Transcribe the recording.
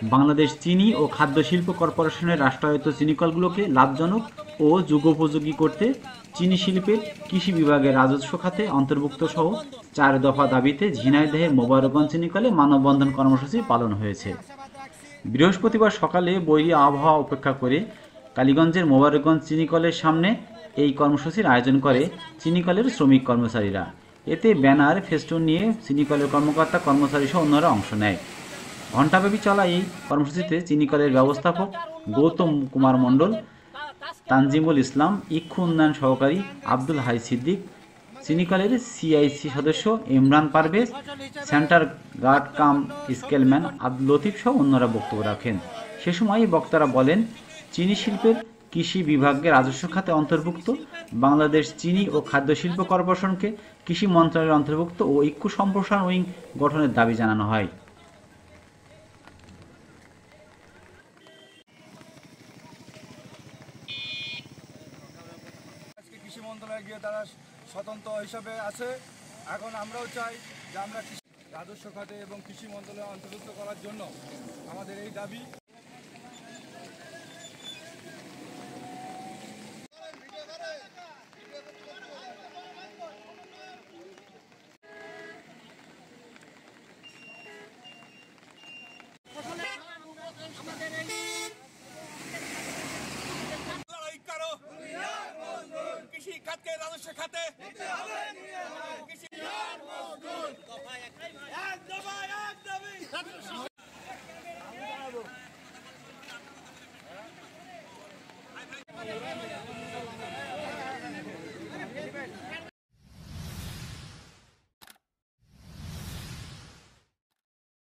বাংলাদেশ চিনি ও খাদ্য শিল্প কর্পোরেশনের রাষ্ট্রায়ত্ত চিনিকলগুলোকে লাভজনক ও যুগোপযোগী করতে চিনি শিল্পের কৃষি বিভাগের রাজস্ব খাতে অন্তর্ভুক্ত সহ 4 দফা দাবিতে ঝিনাইদহের মোবারকগঞ্জ চিনিকলে মানববন্ধন কর্মসূচি পালন হয়েছে। বৃহস্পতিবার সকালে বৈরী আবহাওয়া উপেক্ষা করে কালীগঞ্জের মোবারকগঞ্জ চিনিকলের সামনে এই কর্মসূচির আয়োজন করে চিনিকলের শ্রমিক কর্মচারীরা। এতে ব্যানার, ফেস্টুন নিয়ে চিনিকলের কর্মকর্তা কর্মচারী সহ অন্যরা অংশ নেয়। ঘণ্টাব্যাপী চলা এই কর্মসূচিতে চিনিকলের ব্যবস্থাপক গৌতম কুমার মণ্ডল, তানজিমুল ইসলাম, ইক্ষু উন্নয়ন সহকারী আব্দুল হাই সিদ্দিক, চিনিকলের সিআইসি সদস্য ইমরান পারভেজ, সেন্টার গার্ড কাম স্কেলম্যান আব্দুল লতিফ সহ অন্যরা বক্তব্য রাখেন। সে সময় বক্তারা বলেন, চিনি শিল্পের কৃষি বিভাগের রাজস্ব খাতে অন্তর্ভুক্ত বাংলাদেশ চিনি ও খাদ্য শিল্প কর্পোরেশনকে কৃষি মন্ত্রণালয়ের অন্তর্ভুক্ত ও ইক্ষু সম্প্রসারণ উইং গঠনের দাবি জানানো হয়। কৃষি মন্ত্রণালয়ে গিয়ে তারা স্বতন্ত্র হিসাবে আছে। এখন আমরাও চাই যে আমরা রাজস্ব খাতে এবং কৃষি মন্ত্রণালয়ে অন্তর্ভুক্ত করার জন্য আমাদের এই দাবি। কৃষি খাতকে রাজস্ব খাতে